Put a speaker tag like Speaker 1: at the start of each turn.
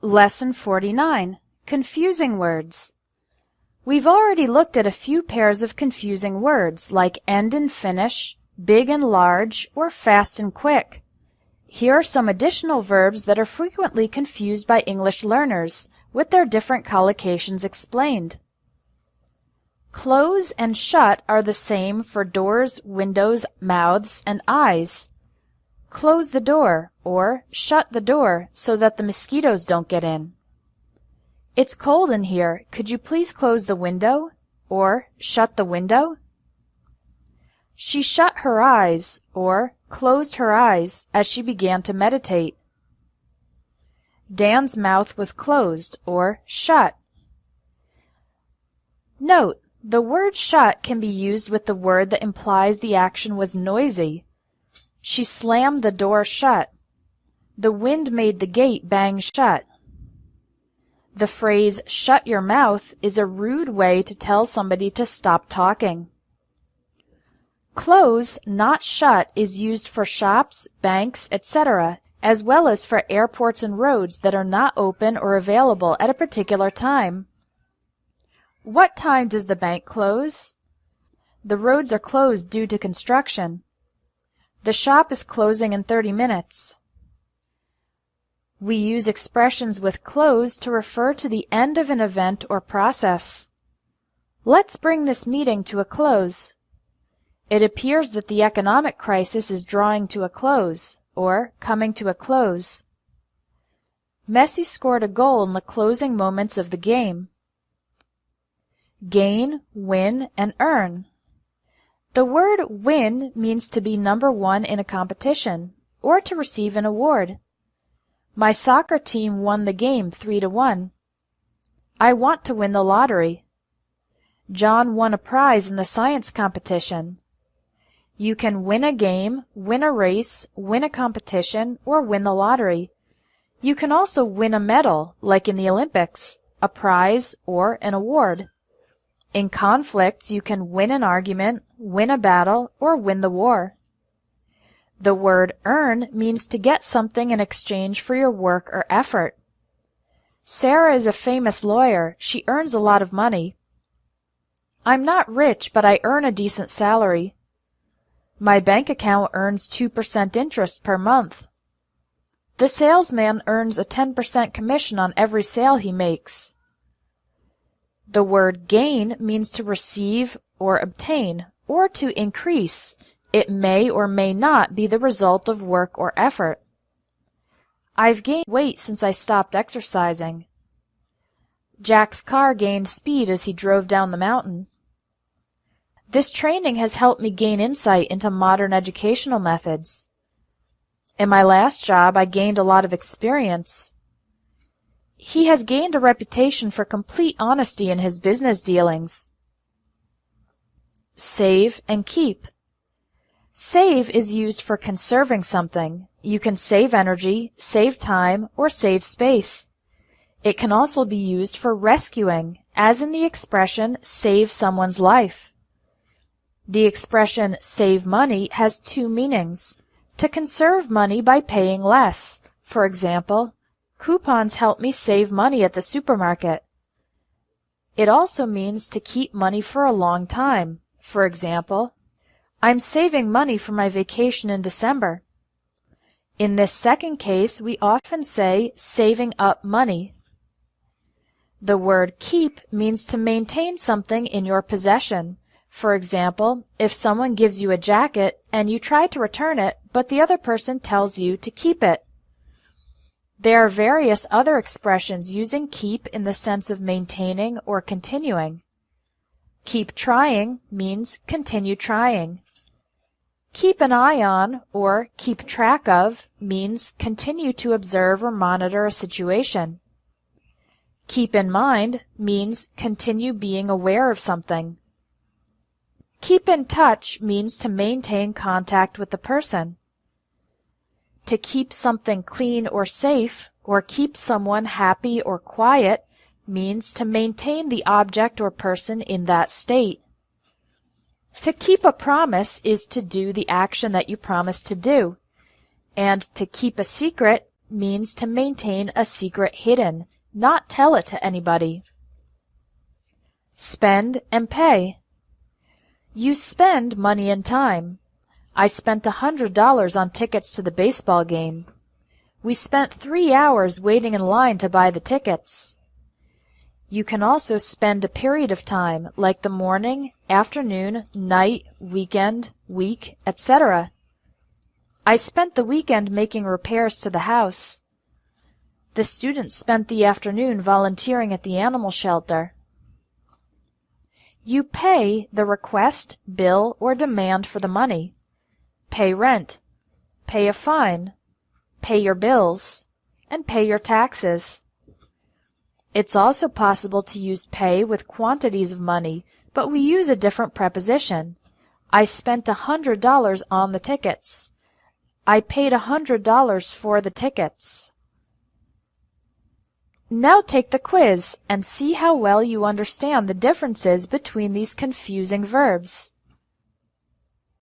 Speaker 1: Lesson 49. Confusing words. We've already looked at a few pairs of confusing words like end and finish, big and large, or fast and quick. Here are some additional verbs that are frequently confused by English learners, with their different collocations explained. Close and shut are the same for doors, windows, mouths, and eyes. Close the door, or shut the door so that the mosquitoes don't get in. It's cold in here. Could you please close the window? Or shut the window? She shut her eyes, or closed her eyes as she began to meditate. Dan's mouth was closed, or shut. Note, the word shut can be used with the word that implies the action was noisy. She slammed the door shut. The wind made the gate bang shut. The phrase, shut your mouth, is a rude way to tell somebody to stop talking. Close, not shut, is used for shops, banks, etc., as well as for airports and roads that are not open or available at a particular time. What time does the bank close? The roads are closed due to construction. The shop is closing in 30 minutes. We use expressions with close to refer to the end of an event or process. Let's bring this meeting to a close. It appears that the economic crisis is drawing to a close, or coming to a close. Messi scored a goal in the closing moments of the game. Gain, win, and earn. The word win means to be number one in a competition, or to receive an award. My soccer team won the game 3-1. I want to win the lottery. John won a prize in the science competition. You can win a game, win a race, win a competition, or win the lottery. You can also win a medal, like in the Olympics, a prize, or an award. In conflicts, you can win an argument, win a battle, or win the war. The word earn means to get something in exchange for your work or effort. Sarah is a famous lawyer. She earns a lot of money. I'm not rich, but I earn a decent salary. My bank account earns 2% interest per month. The salesman earns a 10% commission on every sale he makes. The word gain means to receive or obtain, or to increase. It may or may not be the result of work or effort. I've gained weight since I stopped exercising. Jack's car gained speed as he drove down the mountain. This training has helped me gain insight into modern educational methods. In my last job, I gained a lot of experience. He has gained a reputation for complete honesty in his business dealings. Save and keep. Save is used for conserving something. You can save energy, save time, or save space. It can also be used for rescuing, as in the expression save someone's life. The expression save money has two meanings. To conserve money by paying less. For example, coupons help me save money at the supermarket. It also means to keep money for a long time. For example, I'm saving money for my vacation in December. In this second case, we often say saving up money. The word keep means to maintain something in your possession. For example, if someone gives you a jacket and you try to return it, but the other person tells you to keep it. There are various other expressions using keep in the sense of maintaining or continuing. Keep trying means continue trying. Keep an eye on or keep track of means continue to observe or monitor a situation. Keep in mind means continue being aware of something. Keep in touch means to maintain contact with the person. To keep something clean or safe, or keep someone happy or quiet, means to maintain the object or person in that state. To keep a promise is to do the action that you promised to do, and to keep a secret means to maintain a secret hidden, not tell it to anybody. Spend and pay. You spend money and time. I spent $100 on tickets to the baseball game. We spent 3 hours waiting in line to buy the tickets. You can also spend a period of time, like the morning, afternoon, night, weekend, week, etc. I spent the weekend making repairs to the house. The students spent the afternoon volunteering at the animal shelter. You pay the request, bill, or demand for the money. Pay rent, pay a fine, pay your bills, and pay your taxes. It's also possible to use pay with quantities of money, but we use a different preposition. I spent $100 on the tickets. I paid $100 for the tickets. Now take the quiz and see how well you understand the differences between these confusing verbs.